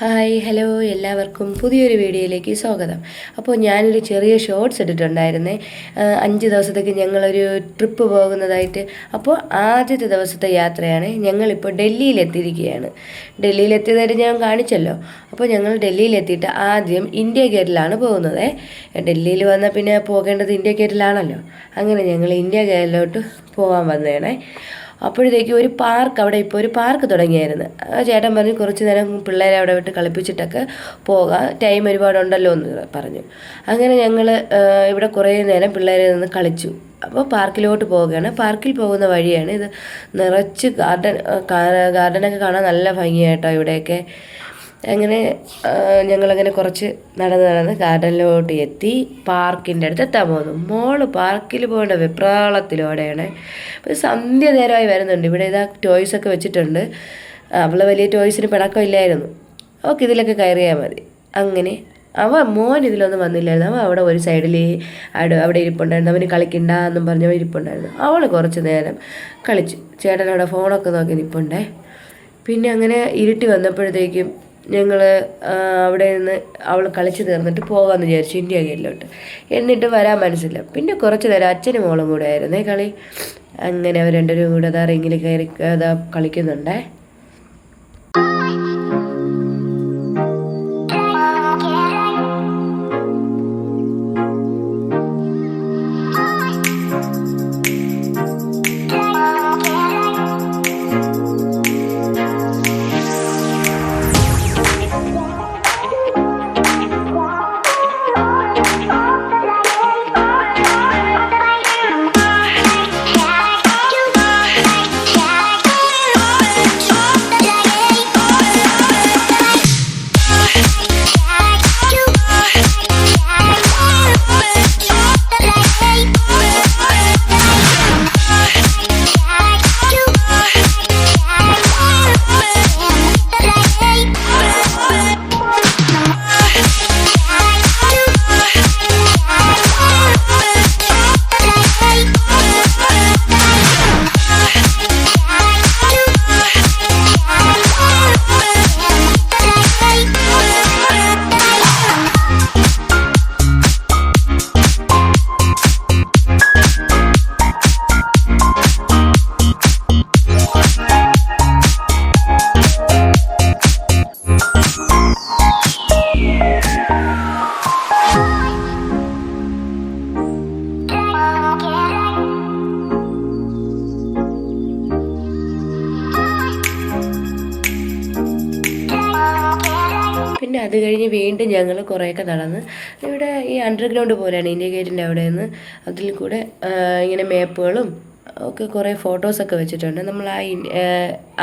Hi hello എല്ലാവർക്കും പുതിയൊരു വീഡിയോയിലേക്ക് സ്വാഗതം. അപ്പോൾ ഞാനൊരു ചെറിയ ഷോർട്സ് ഇട്ടിട്ടുണ്ടായിരുന്നേ 5 ദിവസത്തേക്ക് ഞങ്ങളൊരു ട്രിപ്പ് പോകുന്നതായിട്ട്. അപ്പോൾ ആദ്യത്തെ ദിവസത്തെ യാത്രയാണ്. ഞങ്ങളിപ്പോൾ ഡൽഹിയിലെത്തിയിരിക്കുകയാണ്. ഡൽഹിയിലെത്തിയതായിട്ട് ഞാൻ കാണിച്ചല്ലോ. അപ്പോൾ ഞങ്ങൾ ഡൽഹിയിലെത്തിയിട്ട് ആദ്യം ഇന്ത്യ ഗേറ്റിലാണ് പോകുന്നത്. ഡൽഹിയിൽ വന്നാൽ പിന്നെ പോകേണ്ടത് ഇന്ത്യ ഗേറ്റിലാണല്ലോ. അങ്ങനെ ഞങ്ങൾ ഇന്ത്യ ഗേറ്റിലോട്ട് പോകാൻ വന്നതാണ്. അപ്പോഴത്തേക്കും ഒരു പാർക്ക്, അവിടെ ഇപ്പോൾ ഒരു പാർക്ക് തുടങ്ങിയായിരുന്നു. ചേട്ടൻ പറഞ്ഞു കുറച്ച് നേരം പിള്ളേരെ അവിടെ വിട്ട് കളിപ്പിച്ചിട്ടൊക്കെ പോകാം, ടൈം ഒരുപാടുണ്ടല്ലോ എന്ന് പറഞ്ഞു. അങ്ങനെ ഞങ്ങൾ ഇവിടെ കുറേ നേരം പിള്ളേരെ നിന്ന് കളിച്ചു. അപ്പോൾ പാർക്കിലോട്ട് പോവുകയാണ്. പാർക്കിൽ പോകുന്ന വഴിയാണ് ഇത്. നിറച്ച് ഗാർഡനൊക്കെ കാണാൻ നല്ല ഭംഗിയായിട്ടോ ഇവിടെയൊക്കെ. അങ്ങനെ ഞങ്ങളങ്ങനെ കുറച്ച് നടന്ന് ഗാർഡനിലോട്ട് എത്തി. പാർക്കിൻ്റെ അടുത്ത് എത്താൻ പോകുന്നു. മോള് പാർക്കിൽ പോകേണ്ട വെപ്രാളത്തിലൂടെയാണ്. അപ്പോൾ സന്ധ്യ നേരമായി വരുന്നുണ്ട്. ഇവിടെ ഇതാ ടോയ്സൊക്കെ വെച്ചിട്ടുണ്ട്. അവൾ വലിയ ടോയ്സിന് പിണക്കമില്ലായിരുന്നു. ഓക്കെ, ഇതിലൊക്കെ കയറിയാൽ മതി. അങ്ങനെ മോൻ ഇതിലൊന്നും വന്നില്ലായിരുന്നു. അവൻ അവിടെ ഒരു സൈഡിൽ അവിടെ ഇരിപ്പുണ്ടായിരുന്നു. അവന് കളിക്കണ്ട എന്നും പറഞ്ഞവൻ ഇരിപ്പുണ്ടായിരുന്നു. അവൾ കുറച്ച് നേരം കളിച്ചു. ചേട്ടനവിടെ ഫോണൊക്കെ നോക്കി നിൽപ്പുണ്ടേ. പിന്നെ അങ്ങനെ ഇരുട്ടി വന്നപ്പോഴത്തേക്കും ഞങ്ങൾ അവിടെ നിന്ന് അവൾ കളിച്ച് തീർന്നിട്ട് പോകാമെന്ന് വിചാരിച്ചു ഇന്ത്യ ഗേറ്റിലോട്ട്. എന്നിട്ട് വരാൻ മനസ്സില്ല. പിന്നെ കുറച്ച് നേരം അച്ഛനും മോളും കൂടെ ആയിരുന്നേ കളി. അങ്ങനെ അവർ രണ്ടുപേരും കൂടെ അതാ റിങ്ങിൽ കയറി അതാ കളിക്കുന്നുണ്ടേ. പിന്നെ അത് കഴിഞ്ഞ് വീണ്ടും ഞങ്ങൾ കുറേയൊക്കെ നടന്ന് ഇവിടെ ഈ അണ്ടർഗ്രൗണ്ട് പോലെയാണ് ഇന്ത്യ ഗേറ്റിൻ്റെ അവിടെ നിന്ന്. അതിൽ കൂടെ ഇങ്ങനെ മാപ്പുകളും ഒക്കെ കുറേ ഫോട്ടോസൊക്കെ വെച്ചിട്ടുണ്ട്. നമ്മൾ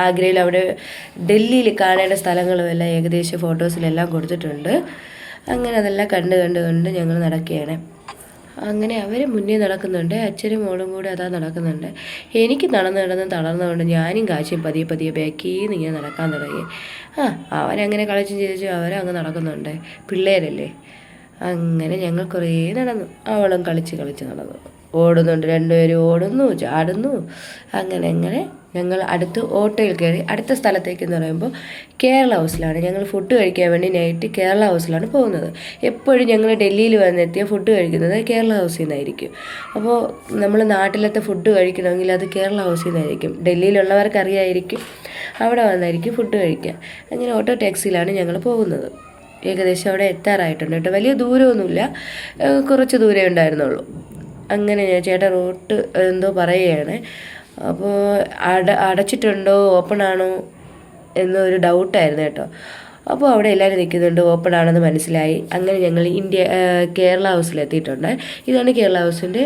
ആഗ്രയിൽ അവിടെ ഡൽഹിയിൽ കാണേണ്ട സ്ഥലങ്ങളും എല്ലാം ഏകദേശം ഫോട്ടോസിലെല്ലാം കൊടുത്തിട്ടുണ്ട്. അങ്ങനെ അതെല്ലാം കണ്ട് ഞങ്ങൾ നടക്കുകയാണ്. അങ്ങനെ അവർ മുന്നേ നടക്കുന്നുണ്ട്. അച്ഛനും മോളും കൂടെ അതാ നടക്കുന്നുണ്ട്. എനിക്ക് നടന്ന് തളർന്നുകൊണ്ട് ഞാനും കാശിയും പതിയെ ബാക്കിൽ ഇങ്ങനെ നടക്കാൻ തുടങ്ങി. അവരങ്ങനെ കളിച്ചും ചിരിച്ചും അവരങ്ങ് നടക്കുന്നുണ്ട്. പിള്ളേരല്ലേ. അങ്ങനെ ഞങ്ങൾ കുറേ നടന്നു. അവളും കളിച്ച് നടന്നു. ഓടുന്നുണ്ട്, രണ്ടുപേരും ഓടുന്നു, ചാടുന്നു. അങ്ങനെ ഞങ്ങൾ അടുത്ത് ഓട്ടോയിൽ കയറി. അടുത്ത സ്ഥലത്തേക്ക് എന്ന് പറയുമ്പോൾ കേരള ഹൗസിലാണ്. ഞങ്ങൾ ഫുഡ് കഴിക്കാൻ വേണ്ടി നൈറ്റ് കേരള ഹൗസിലാണ് പോകുന്നത്. എപ്പോഴും ഞങ്ങൾ ഡൽഹിയിൽ വന്നെത്തിയ ഫുഡ് കഴിക്കുന്നത് കേരള ഹൗസിൽ നിന്നായിരിക്കും. അപ്പോൾ നമ്മൾ നാട്ടിലത്തെ ഫുഡ് കഴിക്കണമെങ്കിൽ അത് കേരള ഹൗസിൽ നിന്നായിരിക്കും. ഡൽഹിയിലുള്ളവർക്ക് അറിയായിരിക്കും. അവിടെ വന്നായിരിക്കും ഫുഡ് കഴിക്കുക. അങ്ങനെ ഓട്ടോ ടാക്സിയിലാണ് ഞങ്ങൾ പോകുന്നത്. ഏകദേശം അവിടെ എത്താറായിട്ടുണ്ട് കേട്ടോ. വലിയ ദൂരമൊന്നുമില്ല, കുറച്ച് ദൂരമേ ഉണ്ടായിരുന്നുള്ളൂ. അങ്ങനെ ചേട്ടൻ റൂട്ട് എന്തോ പറയുകയാണ്. അപ്പോൾ അടച്ചിട്ടുണ്ടോ ഓപ്പൺ ആണോ എന്നൊരു ഡൗട്ടായിരുന്നു കേട്ടോ. അപ്പോൾ അവിടെ എല്ലാവരും നിൽക്കുന്നുണ്ട്, ഓപ്പൺ ആണെന്ന് മനസ്സിലായി. അങ്ങനെ ഞങ്ങൾ കേരള ഹൗസിലെത്തിയിട്ടുണ്ട്. ഇതാണ് കേരള ഹൗസിൻ്റെ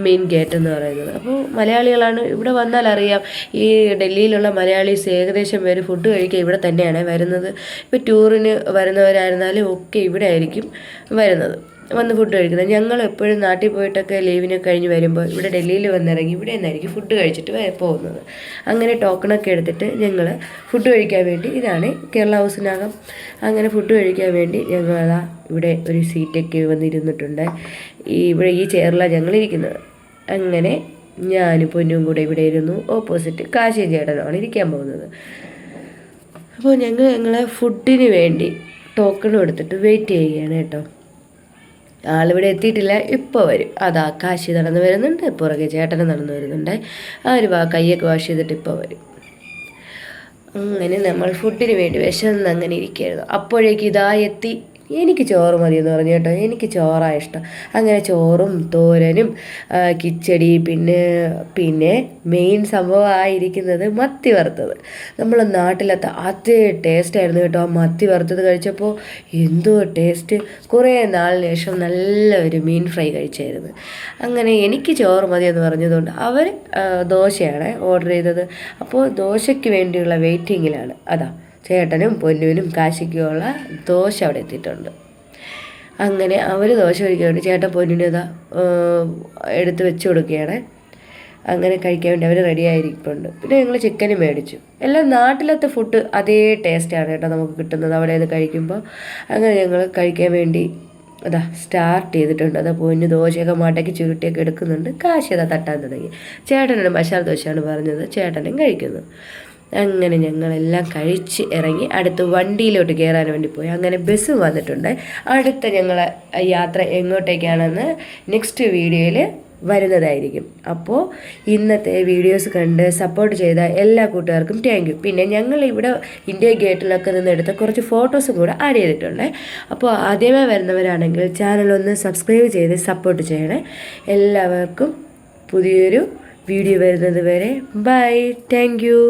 മെയിൻ ഗേറ്റ് എന്ന് പറയുന്നത്. അപ്പോൾ മലയാളികളാണ്. ഇവിടെ വന്നാൽ അറിയാം, ഈ ഡൽഹിയിലുള്ള മലയാളീസ് ഏകദേശം പേര് ഫുഡ് കഴിക്കാൻ ഇവിടെ തന്നെയാണ് വരുന്നത്. ഇപ്പോൾ ടൂറിന് വരുന്നവരായിരുന്നാലും ഒക്കെ ഇവിടെ ആയിരിക്കും വരുന്നത്, വന്ന് ഫുഡ് കഴിക്കുന്നത്. ഞങ്ങൾ എപ്പോഴും നാട്ടിൽ പോയിട്ടൊക്കെ ലീവിനൊക്കെ കഴിഞ്ഞ് വരുമ്പോൾ ഇവിടെ ഡൽഹിയിൽ വന്നിറങ്ങി ഇവിടെ നിന്നായിരിക്കും ഫുഡ് കഴിച്ചിട്ട് പോകുന്നത്. അങ്ങനെ ടോക്കണൊക്കെ എടുത്തിട്ട് ഞങ്ങൾ ഫുഡ് കഴിക്കാൻ വേണ്ടി, ഇതാണ് കേരള ഹൗസിനകം. അങ്ങനെ ഫുഡ് കഴിക്കാൻ വേണ്ടി ഞങ്ങളതാ ഇവിടെ ഒരു സീറ്റൊക്കെ വന്നിരുന്നിട്ടുണ്ട്. ഇവിടെ ഈ ചെയറിലാണ് ഞങ്ങളിരിക്കുന്നത്. അങ്ങനെ ഞാനും പൊന്നും കൂടെ ഇവിടെ ഇരുന്നു. ഓപ്പോസിറ്റ് കാശിയും ചേട്ടനുമാണ് ഇരിക്കാൻ പോകുന്നത്. അപ്പോൾ ഞങ്ങളെ ഫുഡിന് വേണ്ടി ടോക്കണും എടുത്തിട്ട് വെയിറ്റ് ചെയ്യുകയാണ് കേട്ടോ. ആളിവിടെ എത്തിയിട്ടില്ല, ഇപ്പോൾ വരും. അതാ കാശി നടന്ന് വരുന്നുണ്ട്, പുറകെ ചേട്ടന് നടന്ന് വരുന്നുണ്ട്. അവർ കയ്യൊക്കെ വാഷ് ചെയ്തിട്ട് ഇപ്പോൾ വരും. അങ്ങനെ നമ്മൾ ഫുഡിന് വേണ്ടി വിശന്ന് അങ്ങനെ ഇരിക്കുകയായിരുന്നു. അപ്പോഴേക്ക് ഇതാ എത്തി. എനിക്ക് ചോറ് മതിയെന്ന് പറഞ്ഞു കേട്ടോ, എനിക്ക് ചോറാണ് ഇഷ്ടം. അങ്ങനെ ചോറും തോരനും കിച്ചടി, പിന്നെ മെയിൻ സംഭവമായിരിക്കുന്നത് മത്തി വറുത്തത്. നമ്മളെ നാട്ടിലത്തെ അതേ ടേസ്റ്റായിരുന്നു കേട്ടോ. ആ മത്തി വറുത്തത് കഴിച്ചപ്പോൾ എന്തോ ടേസ്റ്റ്. കുറേ നാളിന് ശേഷം നല്ല ഒരു മീൻ ഫ്രൈ കഴിച്ചായിരുന്നു. അങ്ങനെ എനിക്ക് ചോറ് മതിയെന്ന് പറഞ്ഞതുകൊണ്ട് അവർ ദോശയാണ് ഓർഡർ ചെയ്തത്. അപ്പോൾ ദോശയ്ക്ക് വേണ്ടിയുള്ള വെയിറ്റിങ്ങിലാണ്. അതാ ചേട്ടനും പൊന്നുവിനും കാശിക്കുമുള്ള ദോശ അവിടെ എത്തിയിട്ടുണ്ട്. അങ്ങനെ അവർ ദോശ കഴിക്കാൻ വേണ്ടി ചേട്ടൻ പൊന്നിന് ഇതാ എടുത്ത് വെച്ച് കൊടുക്കുകയാണ്. അങ്ങനെ കഴിക്കാൻ വേണ്ടി അവർ റെഡി ആയിരിക്കുന്നുണ്ട്. പിന്നെ ഞങ്ങൾ ചിക്കനും മേടിച്ചു. എല്ലാം നാട്ടിലത്തെ ഫുഡ് അതേ ടേസ്റ്റാണ് കേട്ടോ നമുക്ക് കിട്ടുന്നത് അവിടെ നിന്ന് കഴിക്കുമ്പോൾ. അങ്ങനെ ഞങ്ങൾ കഴിക്കാൻ വേണ്ടി അതാ സ്റ്റാർട്ട് ചെയ്തിട്ടുണ്ട്. അതാ പൊന്നു ദോശയൊക്കെ മടക്കി ചുരുട്ടിയൊക്കെ എടുക്കുന്നുണ്ട്. കാശി അതാ തട്ടാൻ തുടങ്ങി. ചേട്ടനൊരു മസാല ദോശയാണ് പറഞ്ഞത്, ചേട്ടനും കഴിക്കുന്നു. അങ്ങനെ ഞങ്ങളെല്ലാം കഴിച്ച് ഇറങ്ങി അടുത്ത് വണ്ടിയിലോട്ട് കയറാൻ വേണ്ടി പോയി. അങ്ങനെ ബസ് വന്നിട്ടുണ്ട്. അടുത്ത ഞങ്ങളെ യാത്ര എങ്ങോട്ടേക്കാണെന്ന് നെക്സ്റ്റ് വീഡിയോയിൽ വരുന്നതായിരിക്കും. അപ്പോൾ ഇന്നത്തെ വീഡിയോസ് കണ്ട് സപ്പോർട്ട് ചെയ്ത എല്ലാ കൂട്ടുകാർക്കും താങ്ക് യു. പിന്നെ ഞങ്ങൾ ഇവിടെ ഇന്ത്യ ഗേറ്റിലൊക്കെ നിന്ന് എടുത്ത കുറച്ച് ഫോട്ടോസും കൂടെ ആഡ് ചെയ്തിട്ടുണ്ട്. അപ്പോൾ ആദ്യമായി വരുന്നവരാണെങ്കിൽ ചാനലൊന്ന് സബ്സ്ക്രൈബ് ചെയ്ത് സപ്പോർട്ട് ചെയ്യണേ. എല്ലാവർക്കും പുതിയൊരു വീഡിയോ വരുന്നത് വരെ ബൈ, താങ്ക് യു.